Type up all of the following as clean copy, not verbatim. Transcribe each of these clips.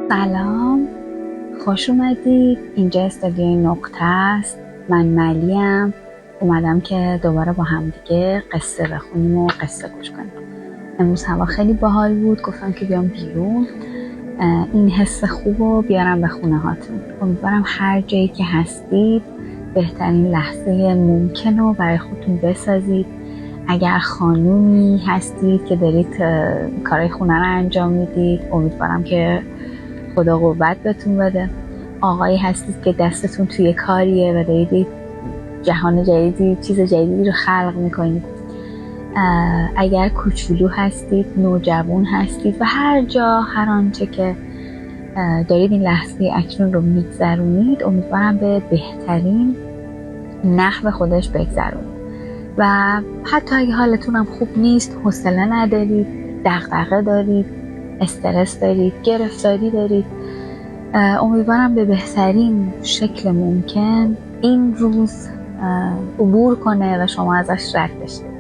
سلام، خوش اومدید. اینجا استودیوی نقطه است. من ملیم. اومدم که دوباره با همدیگه قصه بخونیم و قصه گوش کنیم. امروز هوا خیلی باحال بود، گفتم که بیام بیرون این حس خوب رو بیارم به خونه هاتون. امیدوارم هر جایی که هستید بهترین لحظه ممکن رو برای خودتون بسازید. اگر خانومی هستید که دارید کارهای خونه رو انجام میدید، امیدوارم که خدا قوت بهتون بده. آقایی هستید که دستتون توی کاریه و دارید جهان جدیدی، چیز جدیدی رو خلق میکنید. اگر کوچولو هستید، نوجوان هستید و هر جا هر آنچه که دارید این لحظه اکنون رو میگذرونید، امیدوارم به بهترین نحو خودش بگذرونید. و حتی اگه حالتون هم خوب نیست، حوصله ندارید، دغدغه دارید، استرس دارید، گرفتاری دارید، امیدوارم به بهترین شکل ممکن این روز عبور کنه و شما ازش رد بشید.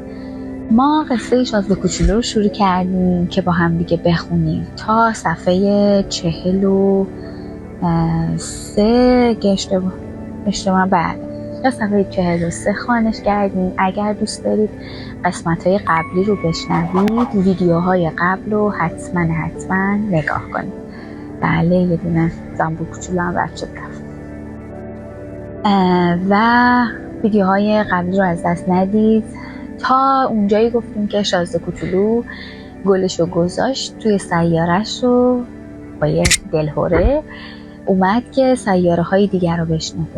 ما قصه شازده کوچولو رو شروع کردیم که با هم دیگه بخونیم تا صفحه 43 که اشتباه تا صفحه 43 خوانش کردیم. اگر دوست دارید قسمت‌های قبلی رو بشنوید، ویدیوهای قبل رو حتما نگاه کنید. بله، یه دونه زنبور کوچولو هم رد شد رفت. و ویدیوهای قبلی رو از دست ندید. تا اونجایی گفتیم که شازده کوچولو گلش رو گذاشت توی سیارش رو با یه دلهوره اومد که سیاره های دیگر رو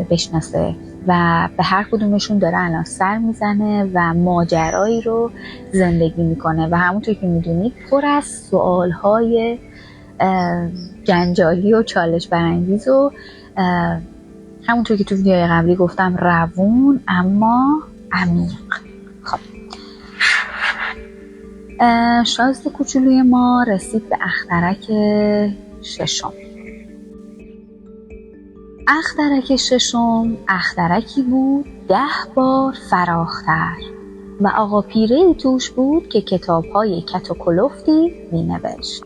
بشناسه و به هر کدومشون داره الان سر میزنه و ماجرایی رو زندگی میکنه و همونطور که میدونید پر از سوال های جنجالی و چالش برانگیز و همونطور که تو ویدیوهای قبلی گفتم روون اما عمیق. خب، شازده کوچولوی ما رسید به اخترک ششم. اخترک ششم اخترکی بود 10 بار فراختر و آقا پیره‌ای توش بود که کتاب‌های کت و کلفتی می‌نوشت.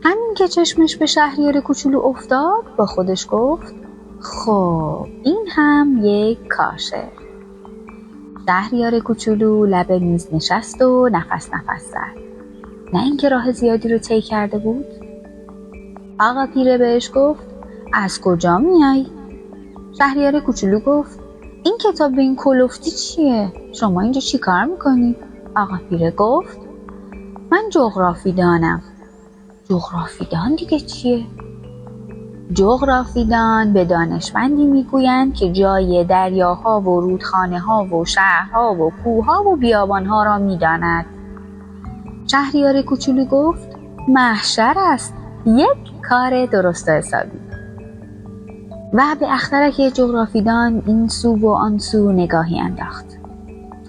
همین که چشمش به شهریار کوچولو افتاد با خودش گفت خب این هم یک کاشه. شهریار کوچولو لب میز نشست و نفس زد. نه اینکه راه زیادی رو طی کرده بود. آقا پیره بهش گفت از کجا میای؟ شهریار کوچولو گفت این کتاب به این کلفتی چیه؟ شما اینجا چی کار میکنی؟ آقا پیره گفت من جغرافیدانم. جغرافیدان دیگه چیه؟ جغرافیدان به دانشمندی میگویند که جای دریاها و رودخانه‌ها و شهرها و کوهها و بیابانها را میداند. شهریار کوچولو گفت محشر است، یک کار درست و حسابی. و به اخترک جغرافیدان این سو و آن سو نگاهی انداخت.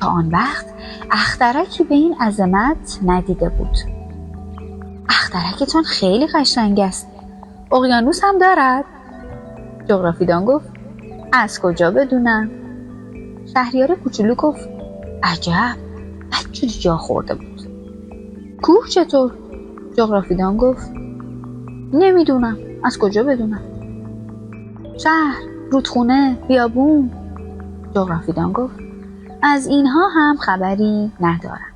تا آن وقت اخترکی به این عظمت ندیده بود. اخترکتون خیلی قشنگ است. اقیانوس هم دارد؟ جغرافیدان گفت از کجا بدونم؟ شهریار کوچولو گفت عجب، بدجوری جا خورده بود. کوه چطور؟ جغرافیدان گفت نمیدونم، از کجا بدونم؟ شهر، رودخونه، بیابون؟ جغرافیدان گفت از اینها هم خبری ندارم.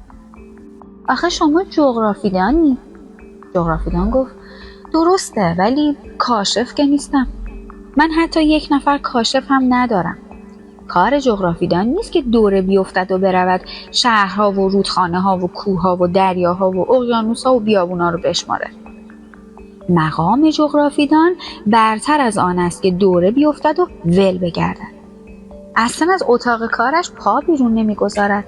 آخه شما جغرافیدانی؟ جغرافیدان گفت درسته، ولی کاشف که نیستم. من حتی یک نفر کاشف هم ندارم. کار جغرافیدان نیست که دوره بیفتد و برود شهرها و رودخانه ها و کوهها و دریاها و اقیانوس‌ها و بیابونا رو بشماره. مقام جغرافیدان برتر از آن است که دوره بیفتد و ول بگردد. اصلا از اتاق کارش پا بیرون نمیگذارد،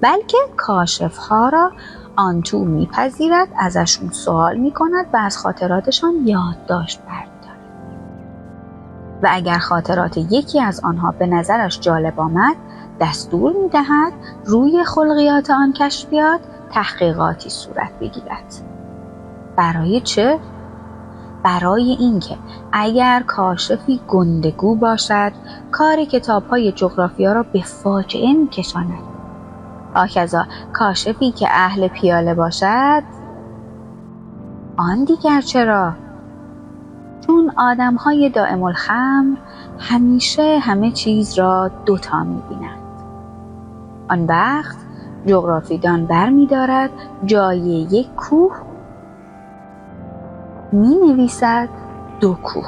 بلکه کاشف‌ها را آن تو میپذیرد، ازشون سوال میکند و از خاطراتشان یادداشت برمی‌دارد. و اگر خاطرات یکی از آنها به نظرش جالب آمد، دستور میدهد روی خلقیات آن کشفیات تحقیقاتی صورت بگیرد. برای چه؟ برای اینکه اگر کاشفی گندگو باشد، کار کتاب‌های جغرافیا را به فاجعه می‌کشاند. هاکذا کاشفی که اهل پیاله باشد، آن دیگر چرا؟ آدم‌های دائم الخمر همیشه همه چیز را دوتا می‌بینند. آن وقت جغرافیدان برمی‌دارد جای یک کوه می‌نویسد 2 کوه.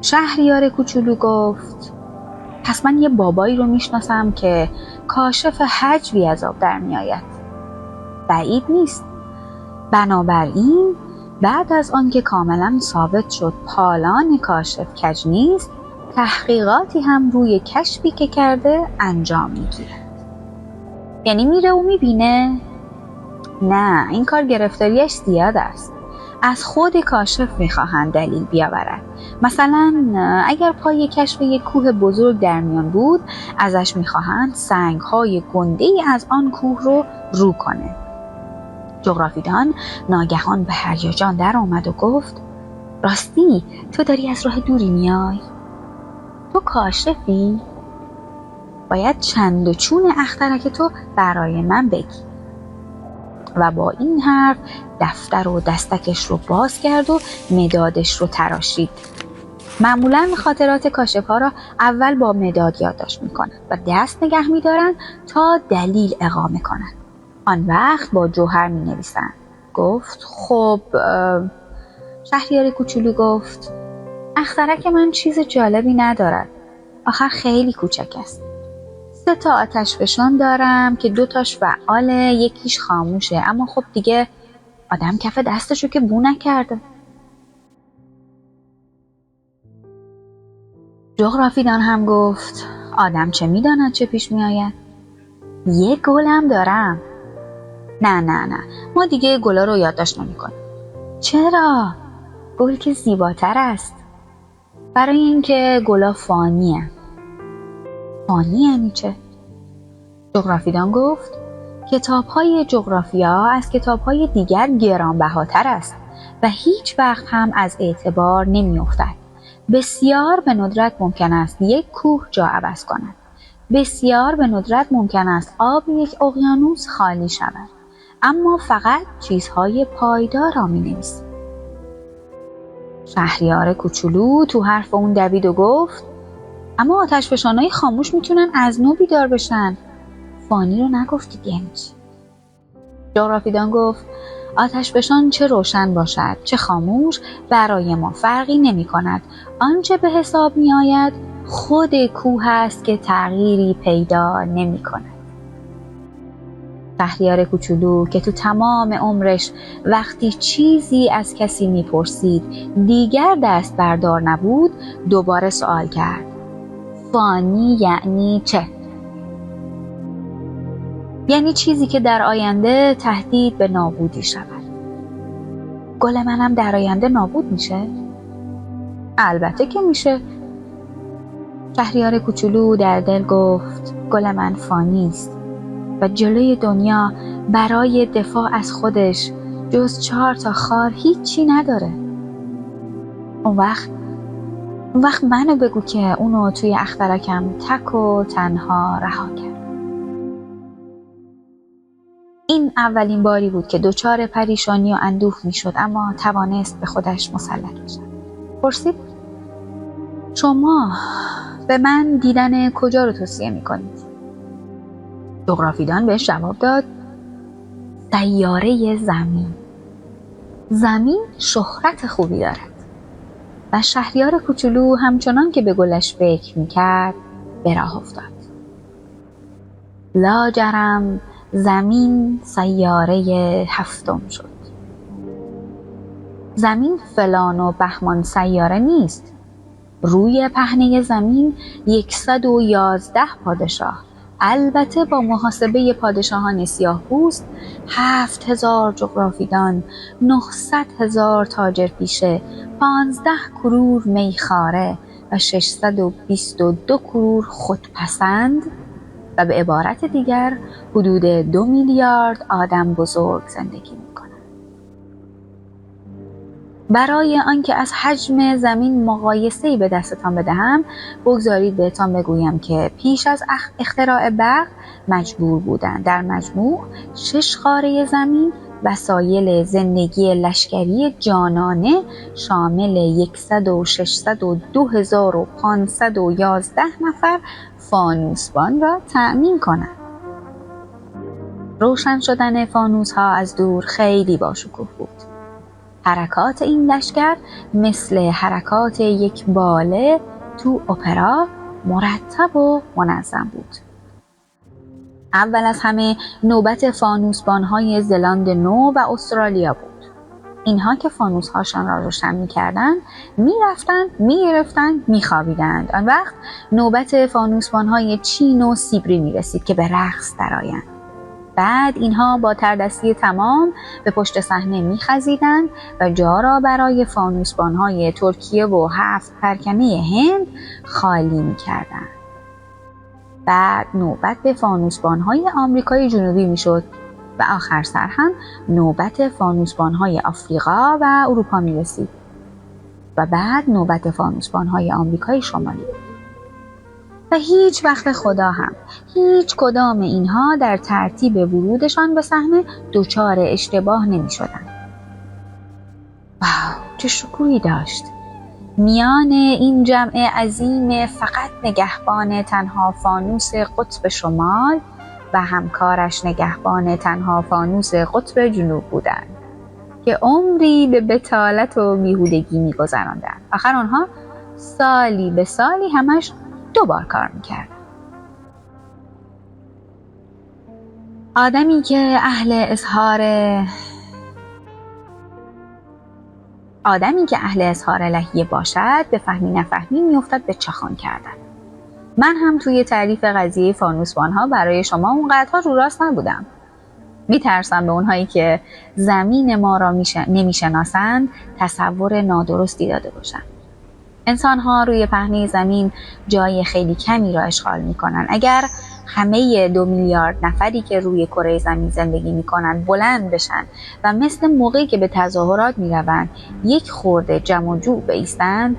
شهریار کوچولو گفت پس من یه بابایی رو میشناسم که کاشف حجوی از آب در میآید. بعید نیست. بنابراین بعد از آنکه کاملا ثابت شد پالان کاشف کج نیست، تحقیقاتی هم روی کشفی که کرده انجام میگیرد. یعنی میره و میبینه؟ نه، این کار گرفتاریش زیاد است. از خود کاشف میخواهند دلیل بیاورد. مثلا اگر پای کشف یک کوه بزرگ در میان بود، ازش میخواهند سنگ‌های گنده‌ای از آن کوه رو کنه. جغرافیدان ناگهان به هیجان در آمد و گفت راستی تو داری از راه دوری میای؟ تو کاشفی؟ باید چند و چون اخترک تو برای من بگی. و با این حرف دفتر و دستکش رو باز کرد و مدادش رو تراشید. معمولاً خاطرات کاشف‌ها را اول با مداد یادداشت می‌کنند و دست نگه می‌دارند تا دلیل اقامه کنند. آن وقت با جوهر می‌نویسند. گفت خب شهریار کوچولو گفت اخترک من چیز جالبی ندارد. آخر خیلی کوچک است. 3 تا آتشفشان دارم که 2 تاش فعاله، یکیش خاموشه، اما خب دیگه آدم کف دستشو که بو نکرده. جغرافیدان هم گفت آدم چه میداند چه پیش میآید؟ 1 گل هم دارم. نه ما دیگه گلا رو یادداشت نمی‌کنیم. چرا؟ گل که زیباتر است. برای اینکه گلا فانیه. فانی یعنی چه؟ جغرافیدان گفت کتاب‌های جغرافیا از کتاب‌های دیگر گرانبهاتر است و هیچ وقت هم از اعتبار نمی‌افتد. بسیار به ندرت ممکن است یک کوه جا عوض کند. بسیار به ندرت ممکن است آب یک اقیانوس خالی شود. اما فقط چیزهای پایدار را می‌نویسیم. شهریار کوچولو تو حرف اون دوید و گفت اما آتشفشان‌های خاموش میتونن از نو بیدار بشن. فانی رو نگفتید یعنی چی؟ جغرافیدان گفت آتشفشان چه روشن باشد چه خاموش برای ما فرقی نمی کند. آنچه به حساب می آید خود کوه است که تغییری پیدا نمی کند. شهریار کوچولو که تو تمام عمرش وقتی چیزی از کسی می پرسید دیگر دست بردار نبود دوباره سوال کرد. فانی یعنی چه؟ یعنی چیزی که در آینده تهدید به نابودی شود. گل منم در آینده نابود میشه؟ البته که میشه. شهریار کوچولو در دل گفت گل من فانی است و جلوی دنیا برای دفاع از خودش جز 4 تا خار هیچی نداره. اون وقت منو بگو که اونو توی اخترکم تک و تنها رها کرد. این اولین باری بود که دچار پریشانی و اندوه میشد، اما توانست به خودش مسلط بشد. پرسید شما به من دیدن کجا رو توصیه میکنید؟ جغرافیدان بهش جواب داد سیاره زمین. زمین شهرت خوبی دارد. و شهریار کوچولو همچنان که به گلش فکر میکرد به راه افتاد. لاجرم زمین سیاره 7م شد. زمین فلان و بهمان سیاره نیست. روی پهنه زمین 111 پادشاه، البته با محاسبه پادشاهان سیاه‌پوست، 7000 جغرافیدان، 900,000 تاجرپیشه، 15 کرور میخواره و 622 کرور خودپسند و به عبارت دیگر حدود 2 میلیارد آدم بزرگ زندگی میکنند. برای آنکه از حجم زمین مقایسه‌ای به دستتان بدهم، بگذارید بهتان بگویم که پیش از اختراع برق مجبور بودند در مجموع 6 قاره زمین وسایل زندگی لشکری جانانه شامل 100 و 600 و 2511 نفر فانوسبان را تأمین کنند. روشن شدن فانوس ها از دور خیلی باشکوه بود. حرکات این لشکر مثل حرکات یک باله تو اپرا مرتب و منظم بود. اول از همه نوبت فانوسبان‌های زلاند نو و استرالیا بود. اینها که فانوس‌هاشان را روشن می‌کردند، می‌رفتند، می‌گرفتند، می‌خوابیدند. آن وقت نوبت فانوسبان‌های چین و سیبری می‌رسید که به رقص درآیند. بعد اینها با تردستی تمام به پشت صحنه می‌خزیدند و جا را برای فانوسبان‌های ترکیه و 7 پرکمه هند خالی می‌کردند. بعد نوبت به فانوسبان‌های آمریکای جنوبی میشد و آخر سر هم نوبت فانوسبان‌های آفریقا و اروپا میرسید و بعد نوبت فانوسبان‌های آمریکای شمالی. و هیچ وقت خدا هم هیچ کدام اینها در ترتیب ورودشان به صحنه دچار اشتباه نمی‌شدند. واو، چه شکوهی داشت! میان این جمع عظیم فقط نگهبان تنها فانوس قطب شمال و همکارش نگهبان تنها فانوس قطب جنوب بودند که عمری به بطالت و بیهودگی می‌گذراندند. آخر آنها سالی به سالی همش 2 بار کار می‌کردند. آدمی که اهل اظهار لحیه باشد به فهمی نفهمی میافتد به چخان کردن. من هم توی تعریف قضیه فانوسبان‌ها برای شما اونقدرها رو راست نبودم. میترسم به اونهایی که زمین ما را نمیشناسند تصور نادرستی داده باشند. انسان‌ها روی پهنه زمین جای خیلی کمی را اشغال میکنن. اگر همه 2 میلیارد نفری که روی کره زمین زندگی میکنن بلند بشن و مثل موقعی که به تظاهرات میروند یک خورده جمع و جوع بایستند،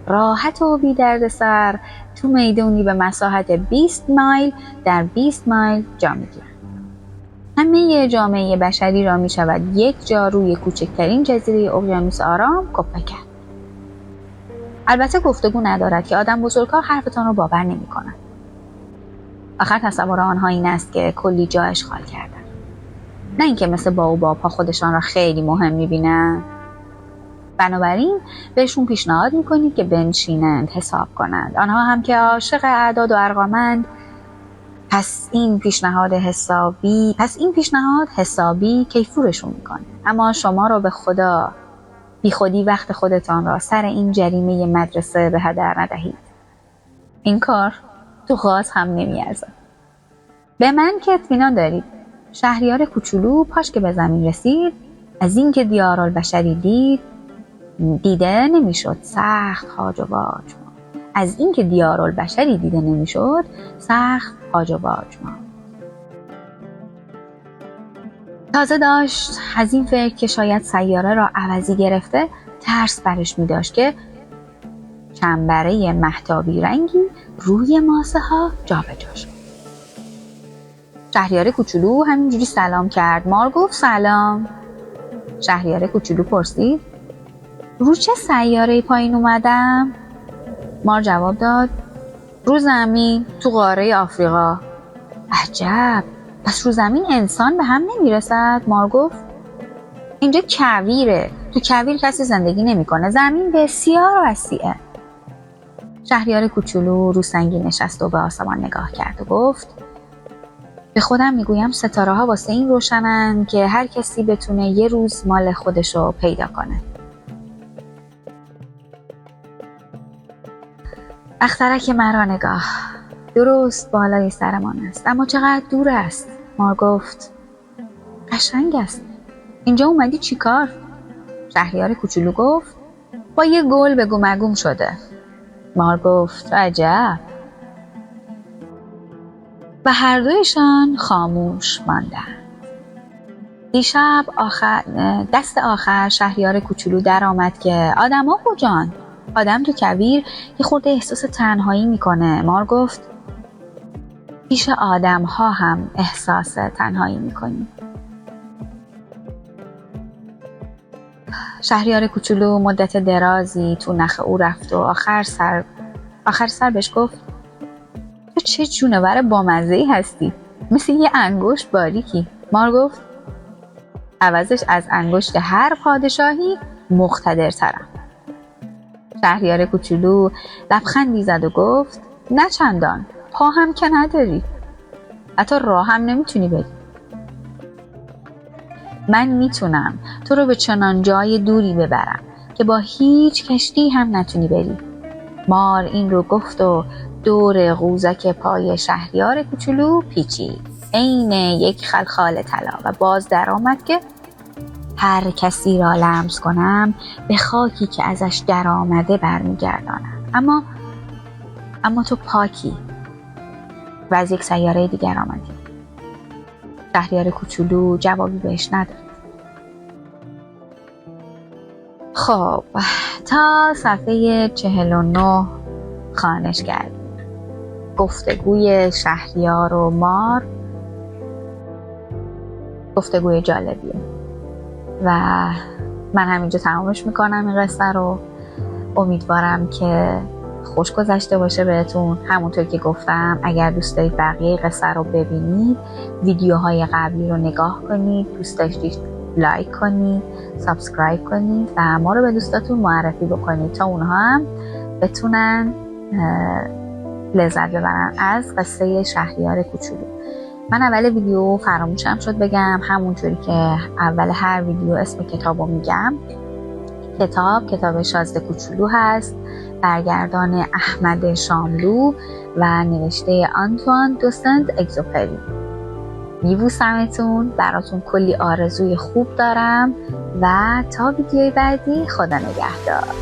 راحت و بی درد سر تو میدونی به مساحت 20 مایل در 20 مایل جا میگیرند. همه جامعه بشری را میشود یک جا روی کوچکترین جزیره اقیانوس آرام کپه کرد. البته گفتگو ندارد که آدم بزرگ‌ها حرفتان رو باور نمی‌کنند. آخر تصور آنها این است که کلی جا اشغال کردن. نه اینکه مثل باوباب‌ها خودشان را خیلی مهم می‌بینند. بنابراین بهشون پیشنهاد می‌کنید که بنشینند، حساب کنند. آنها هم که عاشق اعداد و ارقامند، پس این پیشنهاد حسابی کیفورشون می‌کنه. اما شما را به خدا بی خودی وقت خودتان را سر این جریمه مدرسه به هدر ندهید. این کار تو غاز هم نمی‌ارزد. به من که اطمینان دارید. شهریار کوچولو پاش که به زمین رسید، از این که دیارالبشری دیده نمیشد سخت هاج و واج ماند. تازه داشت از این فکر که شاید سیاره را عوضی گرفته ترس برش می داشت که چنبره مهتابی رنگی روی ماسه ها جا به جا شد. شهریار کوچولو همینجوری سلام کرد. مار گفت سلام. شهریار کوچولو پرسید رو چه سیاره پایین اومدم؟ مار جواب داد رو زمین، تو قاره آفریقا. عجب، پس رو زمین انسان به هم نمیرسد؟ مار گفت اینجا کویره، تو کویر کسی زندگی نمیکنه، زمین بسیار وسیعه. شهریار کوچولو رو سنگی نشست و به آسمان نگاه کرد و گفت به خودم میگویم ستاره ها واسه این روشنن که هر کسی بتونه یه روز مال خودشو پیدا کنه. اخترک مرا نگاه، درست بالای سرمان است، اما چقدر دور است؟ مار گفت قشنگ است. اینجا اومدی چی کار؟ شهریار کوچولو گفت با یه گل بگو مگوم شده. مار گفت عجب. و هر دویشان خاموش ماندند. دیشب دست آخر شهریار کوچولو در آمد که آدما کجان؟ آدم تو کویر یه خورده احساس تنهایی میکنه. مار گفت پیش آدم ها هم احساس تنهایی میکنی. شهریار کوچولو مدت درازی تو نخ او رفت و آخر سر بهش گفت تو چه جونور بامزه‌ای هستی، مثل یه انگشت باریکی. مار گفت عوضش از انگشت هر پادشاهی مقتدرترم. شهریار کوچولو لبخندی زد و گفت نه چندان، پا هم که نداری، حتی راه هم نمیتونی بری. من میتونم تو رو به چنان جای دوری ببرم که با هیچ کشتی هم نتونی بری. مار این رو گفت و دور قوزک پای شهریار کوچولو پیچید عین یک خلخال طلا و باز در آمد که هر کسی را لمس کنم به خاکی که ازش در آمده برمیگردانم. اما تو پاکی و از یک سیاره دیگر آمدی. شهریار کوچولو جوابی بهش نداد. خب تا صفحه 49 خوانش کرد. گفتگوی شهریار و مار گفتگوی جالبیه و من همینجا تمامش میکنم این قصه رو. امیدوارم که خوش گذشته باشه بهتون. همونطور که گفتم اگر دوست دارید بقیه قصه رو ببینید ویدیوهای قبلی رو نگاه کنید، دوست داشتید لایک کنید، سابسکرایب کنید و ما رو به دوستاتون معرفی بکنید تا اونها هم بتونن لذت ببرن از قصه شهریار کوچولو. من اول ویدیو فراموشم شد بگم، همونطوری که اول هر ویدیو اسم کتابو میگم. کتاب شازده کوچولو هست، برگردان احمد شاملو و نوشته آنتوان دو سنت اگزوپری. میبوسمتون، براتون کلی آرزوی خوب دارم و تا ویدیوی بعدی خدا نگهدار.